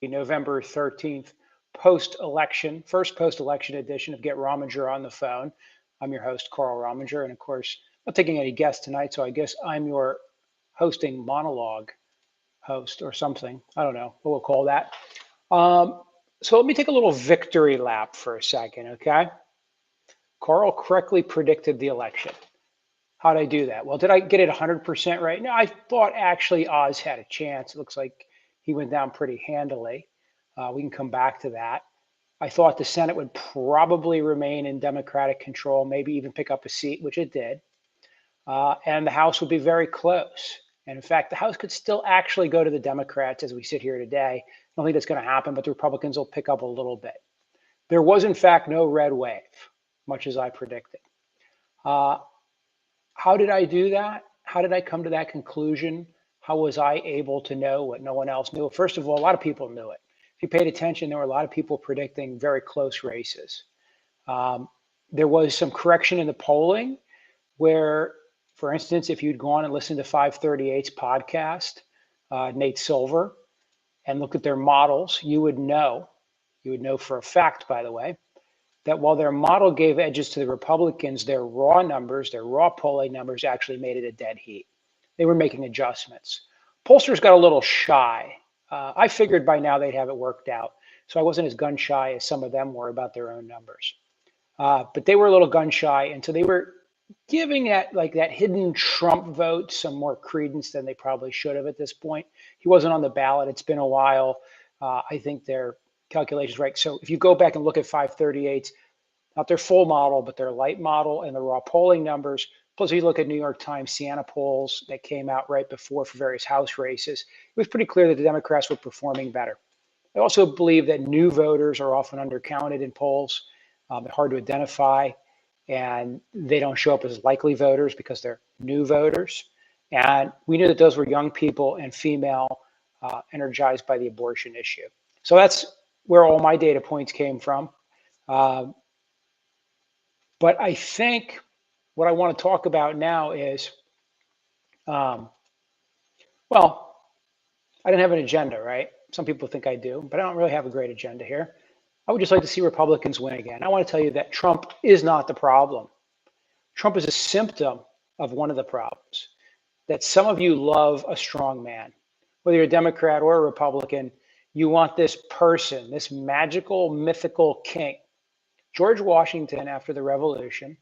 November 13th post-election, first post-election edition of Get Rominger on the Phone. I'm your host, Karl Rominger, and of course, I'm not taking any guests tonight, so I guess I'm your hosting monologue host or something. I don't know what we'll call that. So let me take a little victory lap for a second, okay? Karl correctly predicted the election. How did I do that? Well, did I get it 100% right? No, I thought actually Oz had a chance. It looks like he went down pretty handily. We can come back to that. I thought the Senate would probably remain in Democratic control, maybe even pick up a seat, which it did. And the House would be very close. And in fact, the House could still actually go to the Democrats as we sit here today. I don't think that's going to happen, but the Republicans will pick up a little bit. There was, in fact, no red wave, much as I predicted. How did I do that? How did I come to that conclusion? How was I able to know what no one else knew? First of all, a lot of people knew it. If you paid attention, there were a lot of people predicting very close races. There was some correction in the polling where, for instance, if you'd gone and listened to 538's podcast, Nate Silver, and looked at their models, you would know for a fact, by the way, that while their model gave edges to the Republicans, their raw numbers, their raw polling numbers actually made it a dead heat. They were making adjustments. Pollsters got a little shy. I figured by now they'd have it worked out. So I wasn't as gun shy as some of them were about their own numbers. But they were a little gun shy. And so they were giving that hidden Trump vote some more credence than they probably should have at this point. He wasn't on the ballot. It's been a while. I think their calculations right. So if you go back and look at 538's, not their full model, but their light model and the raw polling numbers, plus if you look at New York Times Siena polls that came out right before for various House races, it was pretty clear that the Democrats were performing better. I also believe that new voters are often undercounted in polls. They're hard to identify, and they don't show up as likely voters because they're new voters. And we knew that those were young people and female, energized by the abortion issue. So that's where all my data points came from. But I think what I want to talk about now is, well, I didn't have an agenda, right? Some people think I do, but I don't really have a great agenda here. I would just like to see Republicans win again. I want to tell you that Trump is not the problem. Trump is a symptom of one of the problems, that some of you love a strong man. Whether you're a Democrat or a Republican, you want this person, this magical, mythical king. George Washington, after the Revolution,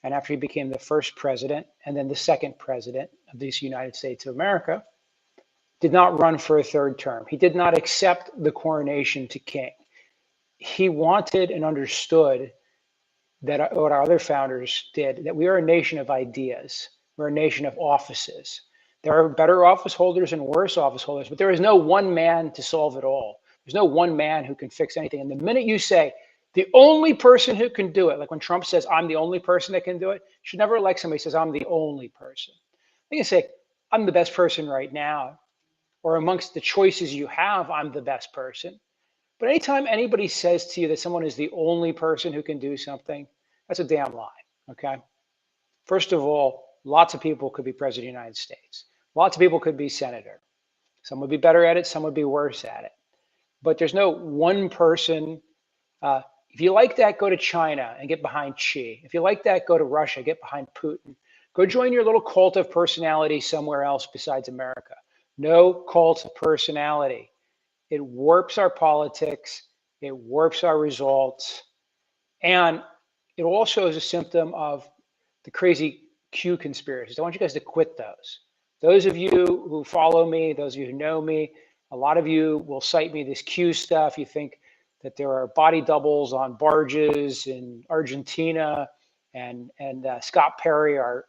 and after he became the first president and then the second president of these United States of America, did not run for a third term. He did not accept the coronation to king. He wanted and understood that what our other founders did, that we are a nation of ideas. We're a nation of offices. There are better office holders and worse office holders, but there is no one man to solve it all. There's no one man who can fix anything. And the minute you say, the only person who can do it, like when Trump says, I'm the only person that can do it, you should never elect somebody who says, I'm the only person. I think you say, I'm the best person right now, or amongst the choices you have, I'm the best person. But anytime anybody says to you that someone is the only person who can do something, that's a damn lie, okay? First of all, lots of people could be president of the United States. Lots of people could be senator. Some would be better at it, some would be worse at it. But there's no one person. If you like that, go to China and get behind Xi. If you like that, go to Russia, get behind Putin. Go join your little cult of personality somewhere else besides America. No cult of personality. It warps our politics. It warps our results. And it also is a symptom of the crazy Q conspiracies. I want you guys to quit those. Those of you who follow me, those of you who know me, a lot of you will cite me this Q stuff. You think that there are body doubles on barges in Argentina, and Scott Perry, our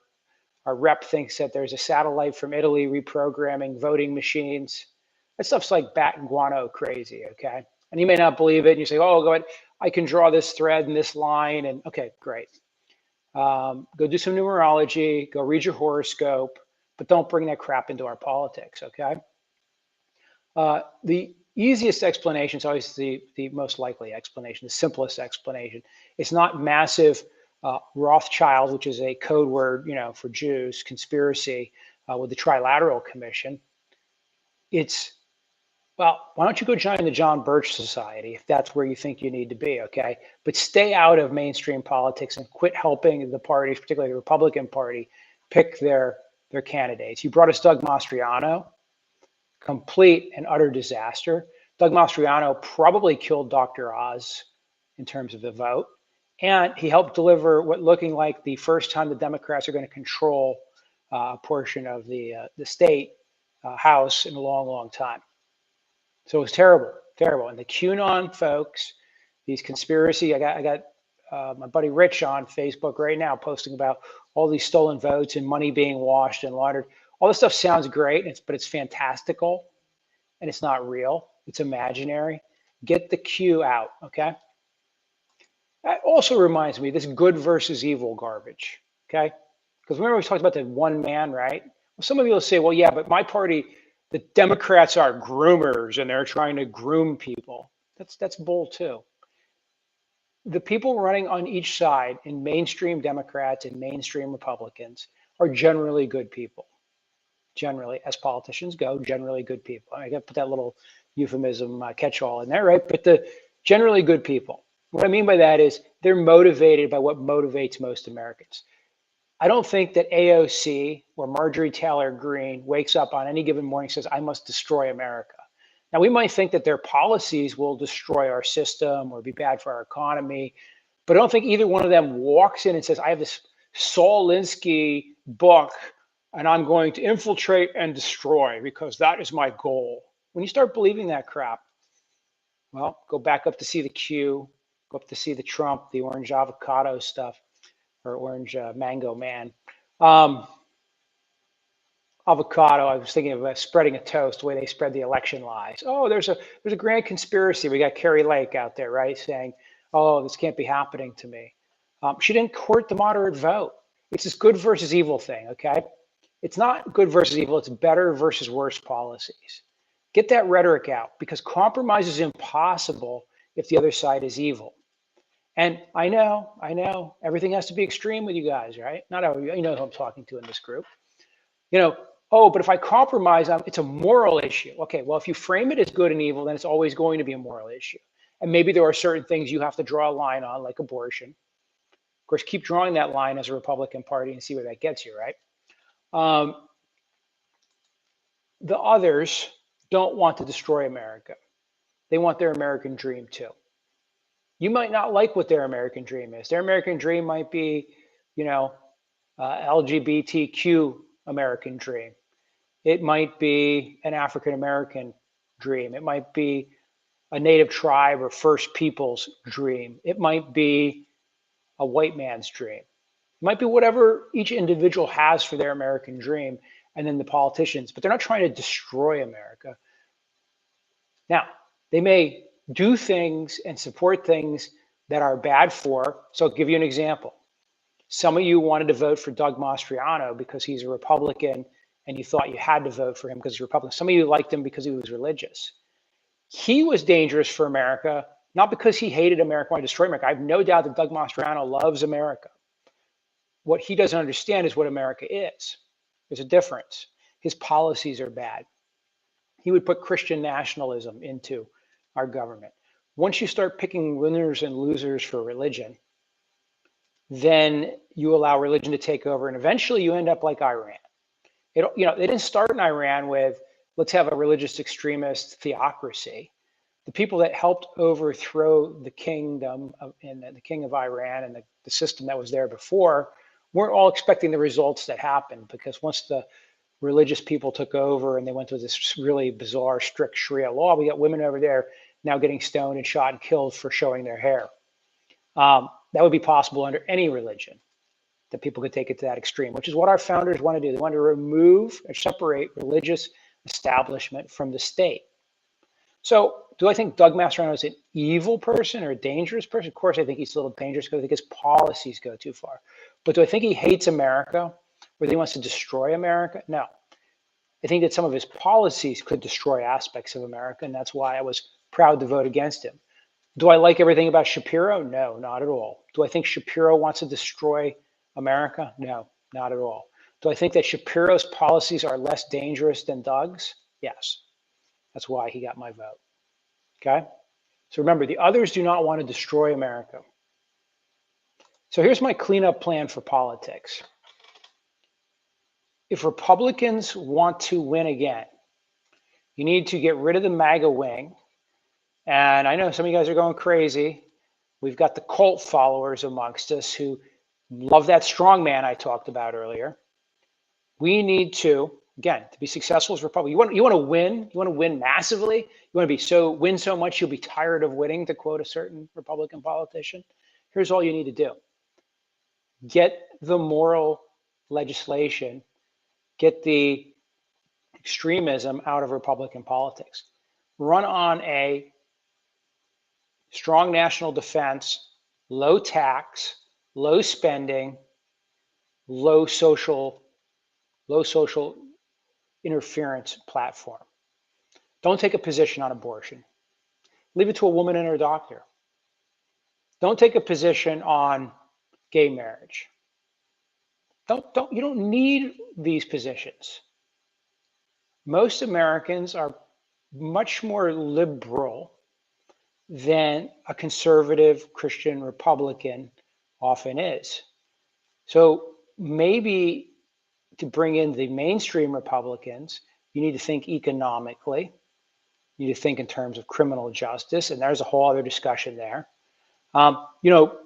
rep, thinks that there's a satellite from Italy reprogramming voting machines. That stuff's like bat and guano crazy, okay? And you may not believe it, and you say, oh, go ahead, I can draw this thread and this line, and okay, great. Go do some numerology, go read your horoscope, but don't bring that crap into our politics, okay? The easiest explanation is always the most likely explanation, the simplest explanation. It's not massive Rothschild, which is a code word, for Jews, conspiracy with the Trilateral Commission. It's Well, why don't you go join the John Birch Society if that's where you think you need to be, okay? But stay out of mainstream politics and quit helping the parties, particularly the Republican Party, pick their candidates. You brought us Doug Mastriano, complete and utter disaster. Doug Mastriano probably killed Dr. Oz in terms of the vote, and he helped deliver what looking like the first time the Democrats are going to control a portion of the state House in a long, long time. So it was terrible, terrible. And the QAnon folks, these conspiracy, I got my buddy Rich on Facebook right now posting about all these stolen votes and money being washed and laundered. All this stuff sounds great, but it's fantastical and it's not real. It's imaginary. Get the Q out, okay? That also reminds me, this good versus evil garbage, okay? Because remember we talked about the one man, right? Well, some of you will say, well, yeah, but my party, the Democrats are groomers and they're trying to groom people. That's bull too. The people running on each side in mainstream Democrats and mainstream Republicans are generally good people. Generally, as politicians go, generally good people. I got to put that little euphemism catch-all in there, right? But the generally good people. What I mean by that is they're motivated by what motivates most Americans. I don't think that AOC or Marjorie Taylor Greene wakes up on any given morning and says, I must destroy America. Now, we might think that their policies will destroy our system or be bad for our economy, but I don't think either one of them walks in and says, I have this Saul Alinsky book and I'm going to infiltrate and destroy because that is my goal. When you start believing that crap, well, go back up to see the Q, go up to see the Trump, the orange avocado stuff, or orange mango man. Avocado, I was thinking of spreading a toast, the way they spread the election lies. Oh, there's a grand conspiracy. We got Carrie Lake out there, right, saying, oh, this can't be happening to me. She didn't court the moderate vote. It's this good versus evil thing, okay? It's not good versus evil. It's better versus worse policies. Get that rhetoric out because compromise is impossible if the other side is evil. And I know, everything has to be extreme with you guys, right? Not everybody, you know who I'm talking to in this group. You know, oh, but if I compromise, it's a moral issue. Okay, well, if you frame it as good and evil, then it's always going to be a moral issue. And maybe there are certain things you have to draw a line on, like abortion. Of course, keep drawing that line as a Republican Party and see where that gets you, right? The others don't want to destroy America. They want their American dream too. You might not like what their American dream is. Their American dream might be, LGBTQ American dream. It might be an African American dream. It might be a native tribe or First Peoples dream. It might be a white man's dream. It might be whatever each individual has for their American dream, and then the politicians, but they're not trying to destroy America. Now, they may do things and support things that are bad for. So I'll give you an example. Some of you wanted to vote for Doug Mastriano because he's a Republican and you thought you had to vote for him because he's a Republican. Some of you liked him because he was religious. He was dangerous for America, not because he hated America, wanted to destroy America. I have no doubt that Doug Mastriano loves America. What he doesn't understand is what America is. There's a difference. His policies are bad. He would put Christian nationalism into our government. Once you start picking winners and losers for religion, then you allow religion to take over, and eventually you end up like Iran. They didn't start in Iran with, let's have a religious extremist theocracy. The people that helped overthrow the kingdom and the king of Iran and the system that was there before weren't all expecting the results that happened, because once the religious people took over and they went to this really bizarre, strict Sharia law, we got women over there now getting stoned and shot and killed for showing their hair. That would be possible under any religion, that people could take it to that extreme, which is what our founders want to do. They want to remove or separate religious establishment from the state. So do I think Doug Mastriano is an evil person or a dangerous person? Of course, I think he's a little dangerous because I think his policies go too far. But do I think he hates America or that he wants to destroy America? No. I think that some of his policies could destroy aspects of America, and that's why I was proud to vote against him. Do I like everything about Shapiro? No, not at all. Do I think Shapiro wants to destroy America? No, not at all. Do I think that Shapiro's policies are less dangerous than Doug's? Yes. That's why he got my vote. Okay? So remember, the others do not want to destroy America. So here's my cleanup plan for politics. If Republicans want to win again, you need to get rid of the MAGA wing. And I know some of you guys are going crazy. We've got the cult followers amongst us who love that strong man I talked about earlier. We need to, again, to be successful as Republicans. You want to win. You want to win massively. You want to win so much you'll be tired of winning, to quote a certain Republican politician. Here's all you need to do: get the moral legislation, get the extremism out of Republican politics. Run on a strong national defense, low tax, low spending, low social interference platform. Don't take a position on abortion. Leave it to a woman and her doctor. Don't take a position on gay marriage. You don't need these positions. Most Americans are much more liberal than a conservative Christian Republican often is. So maybe to bring in the mainstream Republicans, you need to think economically. You need to think in terms of criminal justice, and there's a whole other discussion there.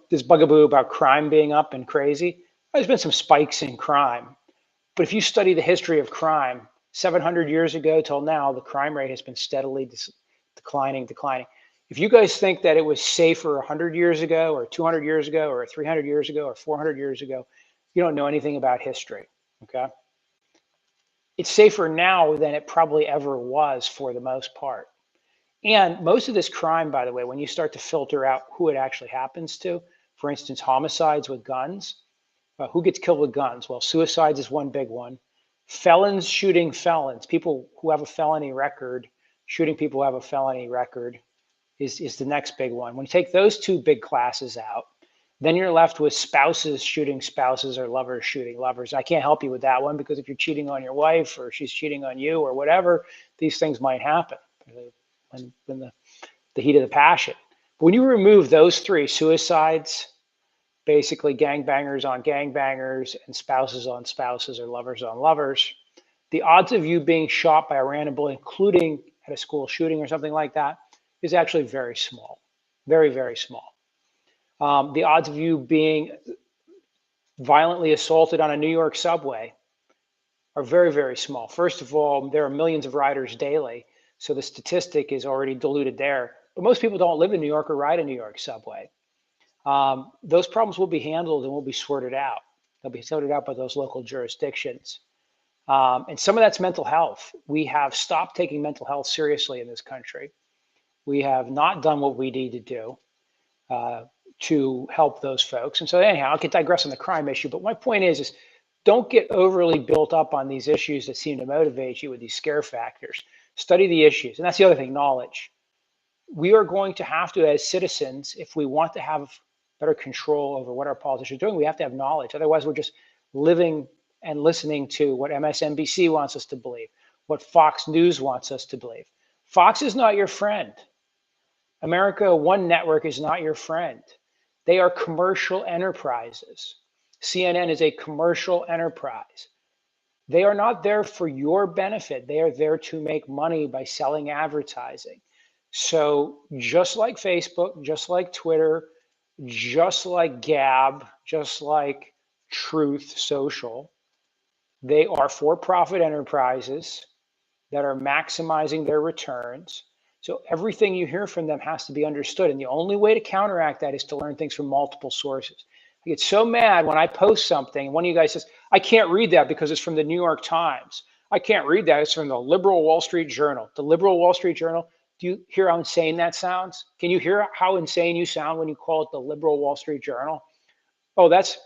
This bugaboo about crime being up and crazy. There's been some spikes in crime, but if you study the history of crime, 700 years ago till now, the crime rate has been steadily declining. If you guys think that it was safer 100 years ago or 200 years ago or 300 years ago or 400 years ago, you don't know anything about history, okay? It's safer now than it probably ever was for the most part. And most of this crime, by the way, when you start to filter out who it actually happens to, for instance, homicides with guns, who gets killed with guns? Well, suicides is one big one. Felons shooting felons, people who have a felony record, shooting people who have a felony record is the next big one. When you take those two big classes out, then you're left with spouses shooting spouses or lovers shooting lovers. I can't help you with that one because if you're cheating on your wife or she's cheating on you or whatever, these things might happen when the heat of the passion. But when you remove those three, suicides, basically gangbangers on gangbangers and spouses on spouses or lovers on lovers, the odds of you being shot by a random bullet, including at a school shooting or something like that, is actually very small, very, very small. The odds of you being violently assaulted on a New York subway are very, very small. First of all, there are millions of riders daily, so the statistic is already diluted there. But most people don't live in New York or ride a New York subway. Those problems will be handled and will be sorted out. They'll be sorted out by those local jurisdictions. And some of that's mental health. We have stopped taking mental health seriously in this country. We have not done what we need to do to help those folks. And so anyhow, I could digress on the crime issue, but my point is don't get overly built up on these issues that seem to motivate you with these scare factors. Study the issues. And that's the other thing, knowledge. We are going to have to, as citizens, if we want to have better control over what our politicians are doing, we have to have knowledge. Otherwise, we're just living and listening to what MSNBC wants us to believe, what Fox News wants us to believe. Fox is not your friend. America One Network is not your friend. They are commercial enterprises. CNN is a commercial enterprise. They are not there for your benefit. They are there to make money by selling advertising. So just like Facebook, just like Twitter, just like Gab, just like Truth Social, they are for-profit enterprises that are maximizing their returns. So everything you hear from them has to be understood. And the only way to counteract that is to learn things from multiple sources. I get so mad when I post something and one of you guys says, I can't read that because it's from the New York Times. I can't read that. It's from the liberal Wall Street Journal. The liberal Wall Street Journal. Do you hear how insane that sounds? Can you hear how insane you sound when you call it the liberal Wall Street Journal? Oh, that's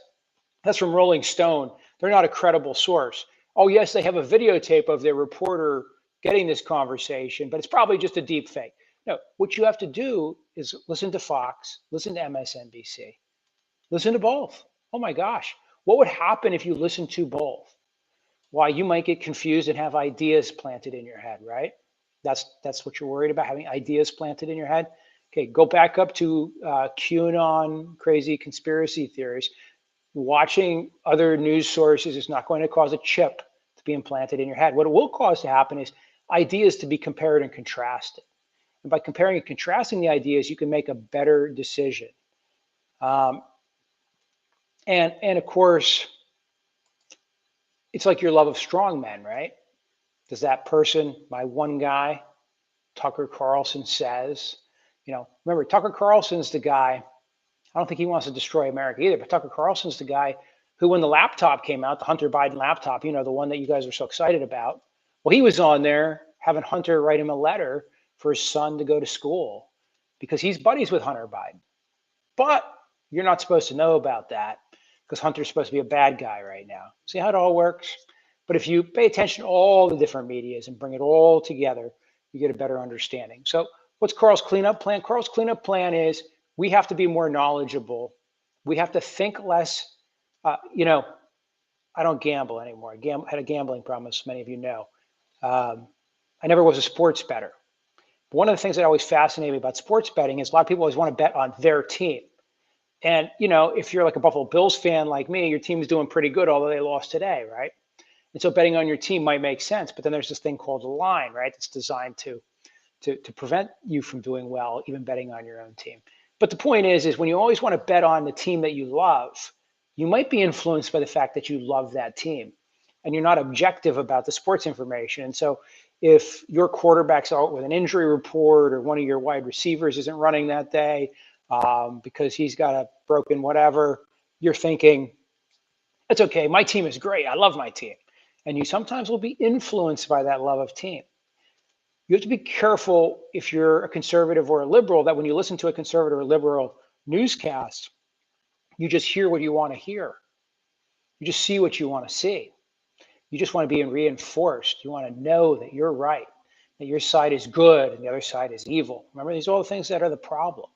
from Rolling Stone. They're not a credible source. Oh, yes, they have a videotape of their reporter getting this conversation, but it's probably just a deep fake. No, what you have to do is listen to Fox, listen to MSNBC, listen to both. Oh my gosh, what would happen if you listened to both? Why, you might get confused and have ideas planted in your head, right? That's what you're worried about, having ideas planted in your head. Okay, go back up to QAnon, crazy conspiracy theories. Watching other news sources is not going to cause a chip to be implanted in your head. What it will cause to happen is ideas to be compared and contrasted. And by comparing and contrasting the ideas, you can make a better decision. And of course, it's like your love of strong men, right? Does that person, my one guy, Tucker Carlson says, remember, Tucker Carlson's the guy, I don't think he wants to destroy America either, but Tucker Carlson's the guy who, when the laptop came out, the Hunter Biden laptop, the one that you guys were so excited about, well, he was on there having Hunter write him a letter for his son to go to school because he's buddies with Hunter Biden. But you're not supposed to know about that because Hunter's supposed to be a bad guy right now. See how it all works? But if you pay attention to all the different medias and bring it all together, you get a better understanding. So what's Karl's cleanup plan? Karl's cleanup plan is we have to be more knowledgeable. We have to think less. I don't gamble anymore. I had a gambling problem, as many of you know. I never was a sports bettor. But one of the things that always fascinated me about sports betting is a lot of people always want to bet on their team. And, if you're like a Buffalo Bills fan like me, your team's doing pretty good, although they lost today, right? And so betting on your team might make sense. But then there's this thing called a line, right? It's designed to prevent you from doing well, even betting on your own team. But the point is when you always want to bet on the team that you love, you might be influenced by the fact that you love that team and you're not objective about the sports information. And so if your quarterback's out with an injury report or one of your wide receivers isn't running that day because he's got a broken whatever, you're thinking, it's okay, my team is great, I love my team. And you sometimes will be influenced by that love of team. You have to be careful if you're a conservative or a liberal that when you listen to a conservative or liberal newscast, you just hear what you want to hear. You just see what you want to see. You just want to be reinforced. You want to know that you're right, that your side is good and the other side is evil. Remember, these are all the things that are the problem.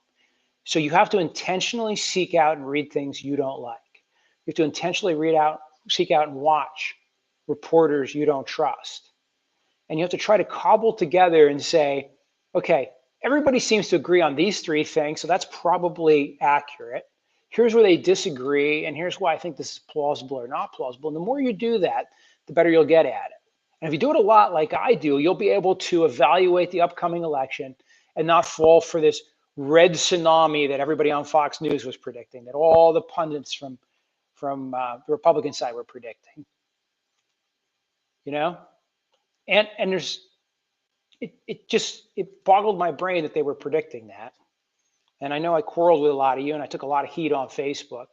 So you have to intentionally seek out and read things you don't like. You have to intentionally seek out and watch reporters you don't trust. And you have to try to cobble together and say, okay, everybody seems to agree on these three things, so that's probably accurate. Here's where they disagree, and here's why I think this is plausible or not plausible. And the more you do that, the better you'll get at it. And if you do it a lot like I do, you'll be able to evaluate the upcoming election and not fall for this red tsunami that everybody on Fox News was predicting, that all the pundits from the Republican side were predicting. And there's it boggled my brain that they were predicting that. And I know I quarreled with a lot of you and I took a lot of heat on Facebook.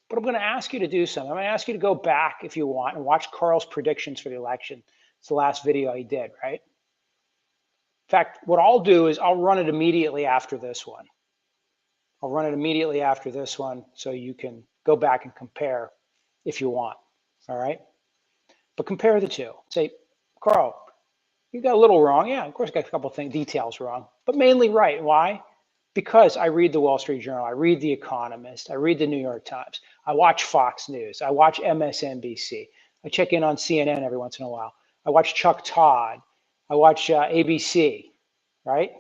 But I'm going to ask you to do something. I'm going to ask you to go back if you want and watch Karl's predictions for the election. It's the last video he did, right? In fact, what I'll do is I'll run it immediately after this one. I'll run it immediately after this one so you can go back and compare if you want, all right? But compare the two. Say, Karl, you got a little wrong. Yeah, of course I got a couple of details wrong, but mainly right. Why? Because I read the Wall Street Journal, I read The Economist, I read the New York Times, I watch Fox News, I watch MSNBC, I check in on CNN every once in a while, I watch Chuck Todd, I watch ABC, right?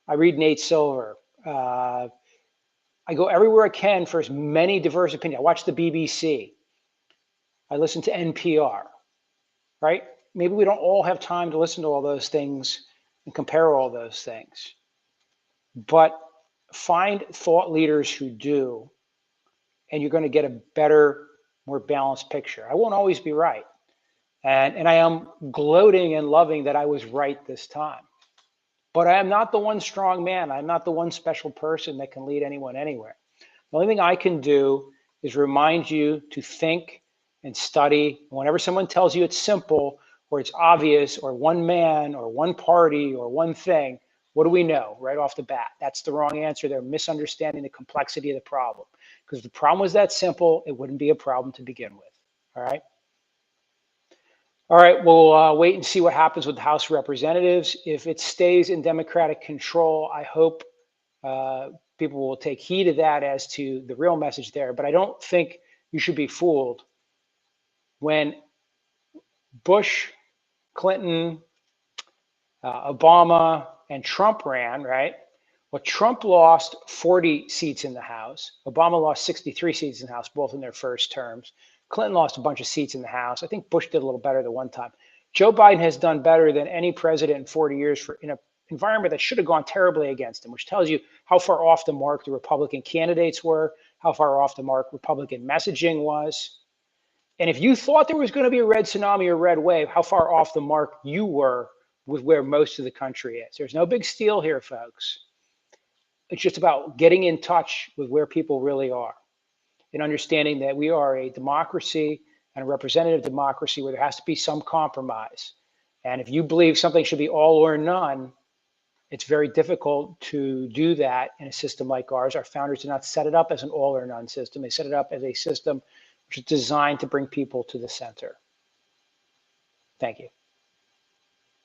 I read Nate Silver. I go everywhere I can for as many diverse opinions. I watch the BBC. I listen to NPR, right? Maybe we don't all have time to listen to all those things and compare all those things. But find thought leaders who do, and you're going to get a better, more balanced picture. I won't always be right. And I am gloating and loving that I was right this time. But I am not the one strong man. I'm not the one special person that can lead anyone anywhere. The only thing I can do is remind you to think and study. Whenever someone tells you it's simple or it's obvious or one man or one party or one thing, what do we know right off the bat? That's the wrong answer. They're misunderstanding the complexity of the problem. Because if the problem was that simple, it wouldn't be a problem to begin with. All right? All right, we'll wait and see what happens with the House of Representatives. If it stays in Democratic control, I hope people will take heed of that as to the real message there. But I don't think you should be fooled when Bush, Clinton, Obama and Trump ran, right? Well, Trump lost 40 seats in the House. Obama lost 63 seats in the House, both in their first terms. Clinton lost a bunch of seats in the House. I think Bush did a little better the one time. Joe Biden has done better than any president in 40 years in an environment that should have gone terribly against him, which tells you how far off the mark the Republican candidates were, how far off the mark Republican messaging was. And if you thought there was going to be a red tsunami or red wave, how far off the mark you were with where most of the country is. There's no big steal here, folks. It's just about getting in touch with where people really are and understanding that we are a democracy and a representative democracy where there has to be some compromise. And if you believe something should be all or none, it's very difficult to do that in a system like ours. Our founders did not set it up as an all or none system. They set it up as a system which is designed to bring people to the center. Thank you.